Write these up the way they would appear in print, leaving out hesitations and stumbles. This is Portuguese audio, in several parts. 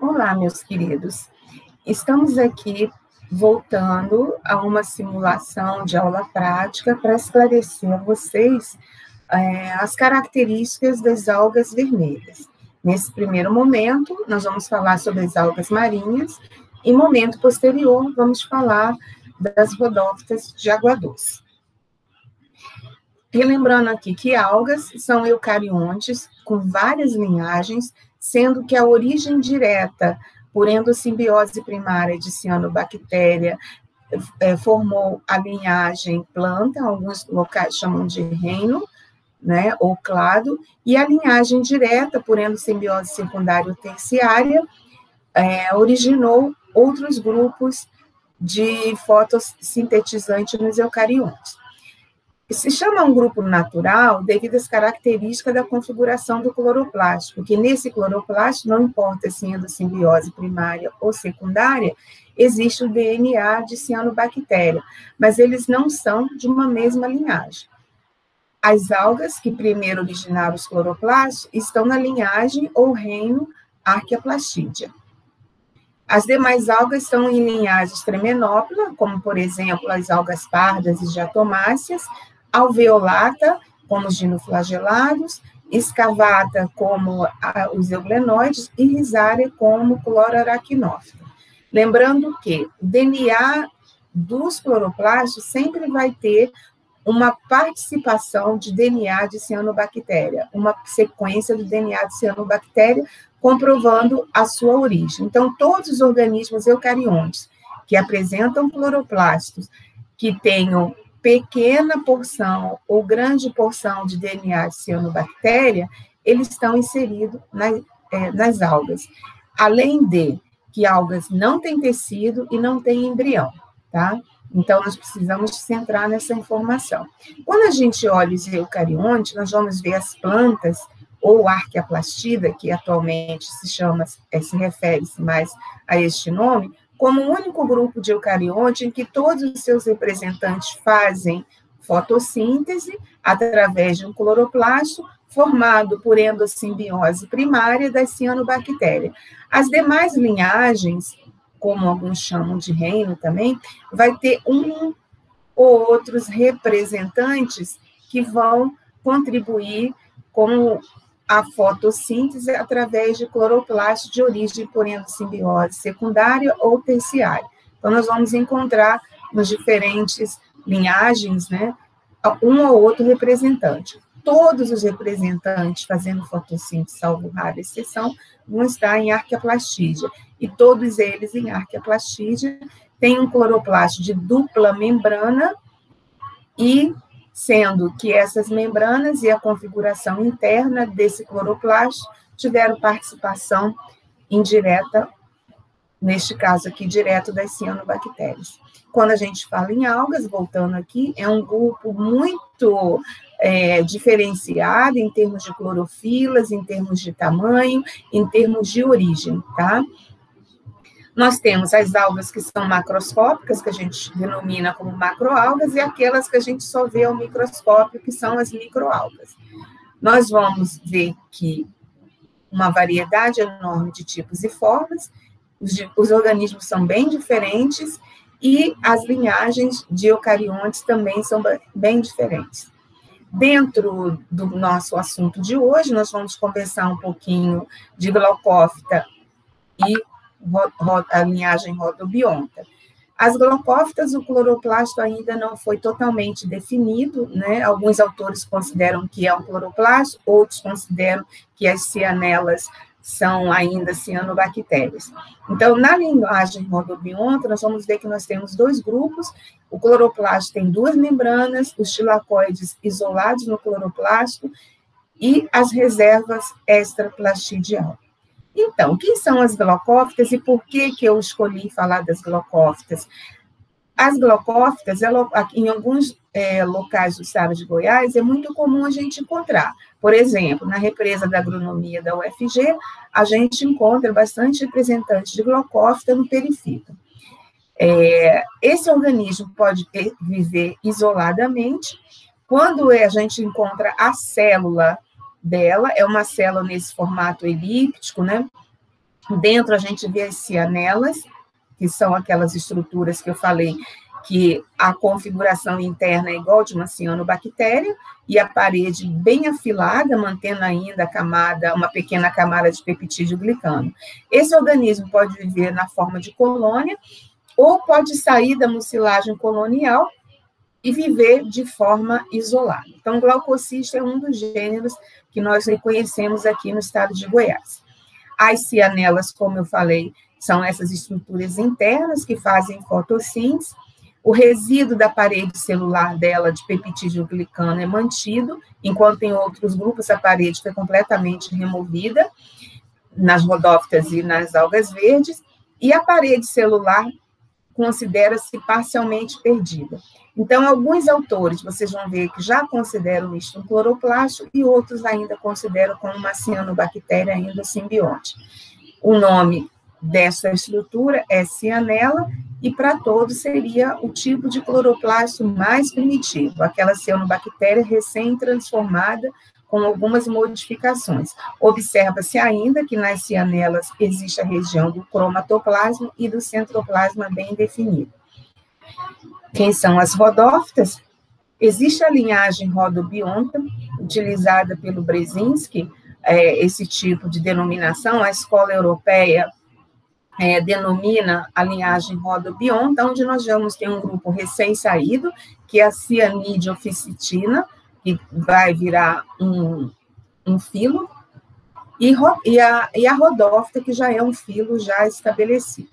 Olá, meus queridos. Estamos aqui voltando a uma simulação de aula prática para esclarecer a vocês as características das algas vermelhas. Nesse primeiro momento, nós vamos falar sobre as algas marinhas, e no momento posterior, vamos falar das rodófitas de água doce. Relembrando aqui que algas são eucariontes com várias linhagens, sendo que a origem direta por endossimbiose primária de cianobactéria formou a linhagem planta, alguns locais chamam de reino, né, ou clado, e a linhagem direta por endossimbiose secundária ou terciária originou outros grupos de fotossintetizantes nos eucariontes. Se chama um grupo natural devido às características da configuração do cloroplasto, porque nesse cloroplasto, não importa se endossimbiose primária ou secundária, existe o DNA de cianobactéria, mas eles não são de uma mesma linhagem. As algas que primeiro originaram os cloroplastos estão na linhagem ou reino Archaeoplastídea. As demais algas são em linhagem tremenópila, como, por exemplo, as algas pardas e diatomáceas, alveolata, como os dinoflagelados, escavata, como os euglenoides, e rizária, como o cloraracnófita. Lembrando que o DNA dos cloroplastos sempre vai ter uma participação de DNA de cianobactéria, uma sequência do DNA de cianobactéria, comprovando a sua origem. Então, todos os organismos eucariontes que apresentam cloroplastos, que tenham pequena porção ou grande porção de DNA de cianobactéria, eles estão inseridos nas algas. Além de que algas não têm tecido e não têm embrião, tá? Então, nós precisamos centrar nessa informação. Quando a gente olha os eucariontes, nós vamos ver as plantas, ou Archaeoplastida, que atualmente se refere-se mais a este nome, como um único grupo de eucarionte em que todos os seus representantes fazem fotossíntese através de um cloroplasto formado por endossimbiose primária das cianobactérias. As demais linhagens, como alguns chamam de reino também, vai ter um ou outros representantes que vão contribuir com a fotossíntese através de cloroplastos de origem por endossimbiose secundária ou terciária. Então, nós vamos encontrar nos diferentes linhagens, né, um ou outro representante. Todos os representantes fazendo fotossíntese, salvo rara exceção, vão estar em Archaeoplastídea. E todos eles em Archaeoplastídea têm um cloroplasto de dupla membrana, e sendo que essas membranas e a configuração interna desse cloroplasto tiveram participação indireta, neste caso aqui, direto das cianobactérias. Quando a gente fala em algas, voltando aqui, é um grupo muito diferenciado em termos de clorofilas, em termos de tamanho, em termos de origem, tá? Nós temos as algas que são macroscópicas, que a gente denomina como macroalgas, e aquelas que a gente só vê ao microscópio, que são as microalgas. Nós vamos ver que uma variedade enorme de tipos e formas, os organismos são bem diferentes, e as linhagens de eucariontes também são bem diferentes. Dentro do nosso assunto de hoje, nós vamos conversar um pouquinho de Glaucófita e a linhagem Rhodobionta. As glaucófitas, o cloroplasto ainda não foi totalmente definido, né? Alguns autores consideram que é um cloroplasto, outros consideram que as cianelas são ainda cianobactérias. Então, na linhagem Rhodobionta, nós vamos ver que nós temos dois grupos. O cloroplasto tem duas membranas, os tilacoides isolados no cloroplasto e as reservas extraplastidial. Então, quem são as glaucófitas e por que eu escolhi falar das glaucófitas? As glaucófitas, em alguns locais do estado de Goiás, é muito comum a gente encontrar. Por exemplo, na represa da agronomia da UFG, a gente encontra bastante representantes de glaucófita no perifito. Esse organismo pode viver isoladamente. Quando a gente encontra a célula dela, é uma célula nesse formato elíptico, né? Dentro a gente vê as cianelas, que são aquelas estruturas que eu falei, que a configuração interna é igual de uma cianobactéria, e a parede bem afilada, mantendo ainda a camada, uma pequena camada de peptídeo glicano. Esse organismo pode viver na forma de colônia, ou pode sair da mucilagem colonial e viver de forma isolada. Então, Glaucocista é um dos gêneros que nós reconhecemos aqui no estado de Goiás. As cianelas, como eu falei, são essas estruturas internas que fazem fotossíntese. O resíduo da parede celular dela, de peptídeo glicano, é mantido, enquanto em outros grupos a parede foi completamente removida, nas rodófitas e nas algas verdes, e a parede celular considera-se parcialmente perdida. Então, alguns autores, vocês vão ver que já consideram isto um cloroplasto, e outros ainda consideram como uma cianobactéria ainda simbionte. O nome dessa estrutura é cianela, e para todos seria o tipo de cloroplasto mais primitivo, aquela cianobactéria recém-transformada com algumas modificações. Observa-se ainda que nas cianelas existe a região do cromatoplasma e do centroplasma bem definido. Quem são as rodófitas? Existe a linhagem Rhodobionta, utilizada pelo Brzezinski, esse tipo de denominação. A escola europeia denomina a linhagem Rhodobionta, onde nós vamos ter um grupo recém-saído, que é a cianidioficitina, que vai virar um filo, e a rodófita, que já é um filo já estabelecido.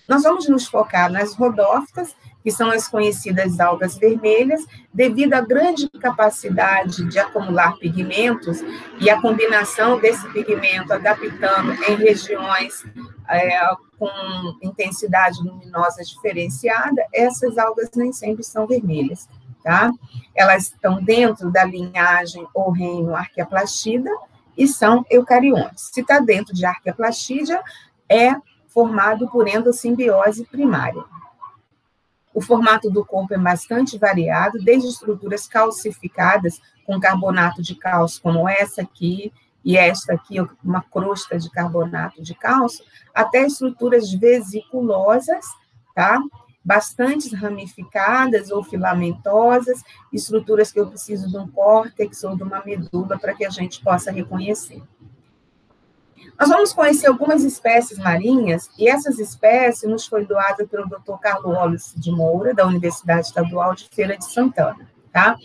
Nós vamos nos focar nas rodófitas, que são as conhecidas algas vermelhas, devido à grande capacidade de acumular pigmentos e a combinação desse pigmento adaptando em regiões com intensidade luminosa diferenciada, essas algas nem sempre são vermelhas, tá? Elas estão dentro da linhagem ou reino Archaeplastida e são eucariontes. Se está dentro de Archaeplastidia, é formado por endossimbiose primária. O formato do corpo é bastante variado, desde estruturas calcificadas com carbonato de cálcio, como essa aqui e esta aqui, uma crosta de carbonato de cálcio, até estruturas vesiculosas, tá? Bastante ramificadas ou filamentosas, estruturas que eu preciso de um córtex ou de uma medula para que a gente possa reconhecer. Nós vamos conhecer algumas espécies marinhas, e essas espécies nos foi doada pelo Dr. Carlos Wallace de Moura, da Universidade Estadual de Feira de Santana, tá?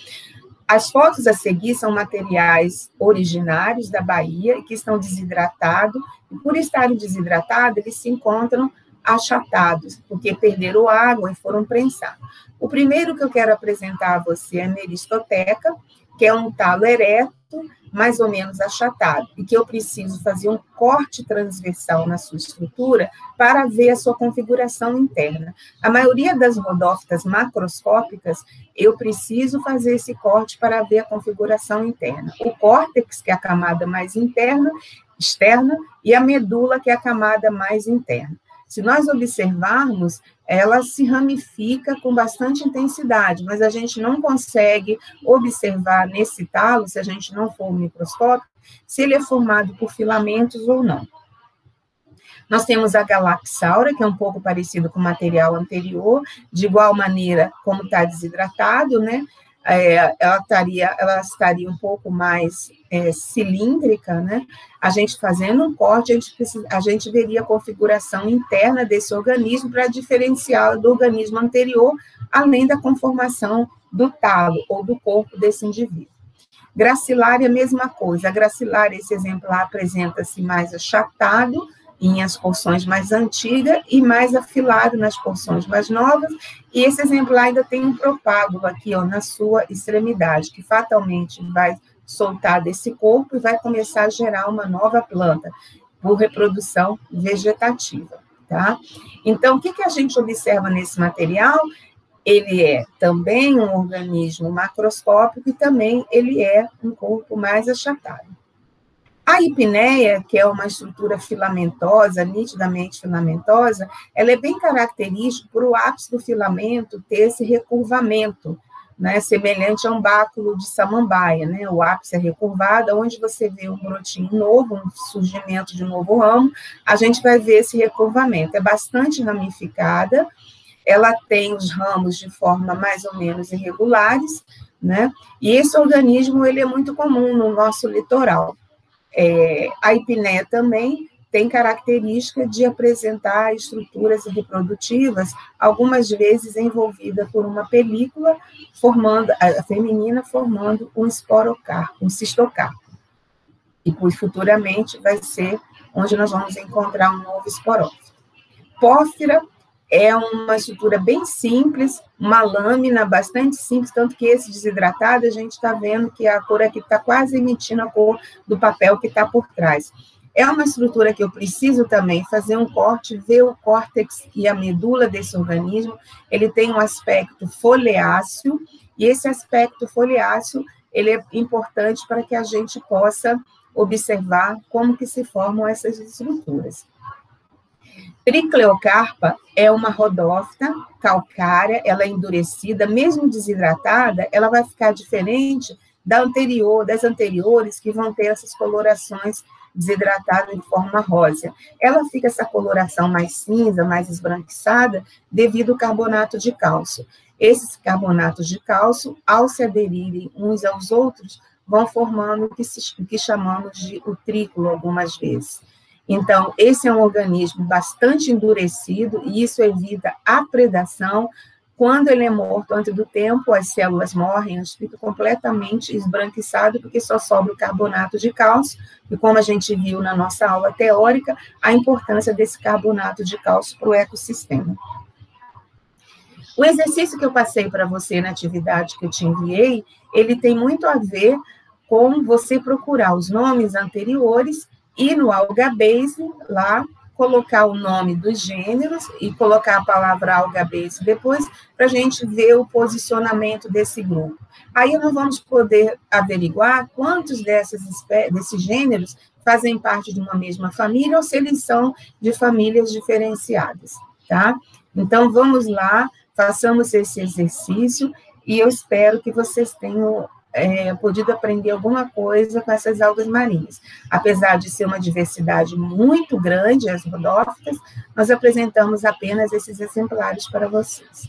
As fotos a seguir são materiais originários da Bahia, que estão desidratados, e por estarem desidratados, eles se encontram achatados, porque perderam água e foram prensados. O primeiro que eu quero apresentar a você é a Meristoteca, que é um talo ereto, mais ou menos achatado, e que eu preciso fazer um corte transversal na sua estrutura para ver a sua configuração interna. A maioria das rodófitas macroscópicas, eu preciso fazer esse corte para ver a configuração interna. O córtex, que é a camada mais externa, e a medula, que é a camada mais interna. Se nós observarmos, ela se ramifica com bastante intensidade, mas a gente não consegue observar nesse talo, se a gente não for microscópico, se ele é formado por filamentos ou não. Nós temos a Galaxaura, que é um pouco parecido com o material anterior, de igual maneira como está desidratado, né? Ela estaria um pouco mais cilíndrica, né? A gente fazendo um corte, a gente veria a configuração interna desse organismo para diferenciá-la do organismo anterior, além da conformação do talo ou do corpo desse indivíduo. Gracilária, a mesma coisa. A gracilária, esse exemplar, apresenta-se mais achatado em as porções mais antigas e mais afilado nas porções mais novas, e esse exemplar ainda tem um propágulo aqui, ó, na sua extremidade, que fatalmente vai soltar desse corpo e vai começar a gerar uma nova planta, por reprodução vegetativa, tá? Então, o que a gente observa nesse material? Ele é também um organismo macroscópico e também ele é um corpo mais achatado. A hipneia, que é uma estrutura filamentosa, nitidamente filamentosa, ela é bem característica por o ápice do filamento ter esse recurvamento, né, semelhante a um báculo de samambaia, né, o ápice é recurvado, onde você vê um brotinho novo, um surgimento de um novo ramo, a gente vai ver esse recurvamento. É bastante ramificada, ela tem os ramos de forma mais ou menos irregulares, né, e esse organismo ele é muito comum no nosso litoral. A hipné também tem característica de apresentar estruturas reprodutivas, algumas vezes envolvida por uma película, formando a feminina formando um esporocarpo, um cistocarpo. E futuramente vai ser onde nós vamos encontrar um novo esporófito. Pórfira é uma estrutura bem simples, uma lâmina bastante simples, tanto que esse desidratado a gente está vendo que a cor aqui está quase emitindo a cor do papel que está por trás. É uma estrutura que eu preciso também fazer um corte, ver o córtex e a medula desse organismo. Ele tem um aspecto foliáceo, e esse aspecto foliáceo ele é importante para que a gente possa observar como que se formam essas estruturas. Tricleocarpa é uma rodófita calcária, ela é endurecida, mesmo desidratada, ela vai ficar diferente das anteriores, que vão ter essas colorações desidratadas em forma rósea. Ela fica essa coloração mais cinza, mais esbranquiçada, devido ao carbonato de cálcio. Esses carbonatos de cálcio, ao se aderirem uns aos outros, vão formando o que chamamos de utrículo algumas vezes. Então, esse é um organismo bastante endurecido, e isso evita a predação. Quando ele é morto antes do tempo, as células morrem, elas ficam completamente esbranquiçadas, porque só sobra o carbonato de cálcio, e como a gente viu na nossa aula teórica, a importância desse carbonato de cálcio para o ecossistema. O exercício que eu passei para você na atividade que eu te enviei, ele tem muito a ver com você procurar os nomes anteriores e no Algabase, lá, colocar o nome dos gêneros e colocar a palavra Algabase depois, para a gente ver o posicionamento desse grupo. Aí nós vamos poder averiguar quantos desses gêneros fazem parte de uma mesma família ou se eles são de famílias diferenciadas, tá? Então, vamos lá, façamos esse exercício e eu espero que vocês tenham podido aprender alguma coisa com essas algas marinhas. Apesar de ser uma diversidade muito grande, as rodófitas, nós apresentamos apenas esses exemplares para vocês.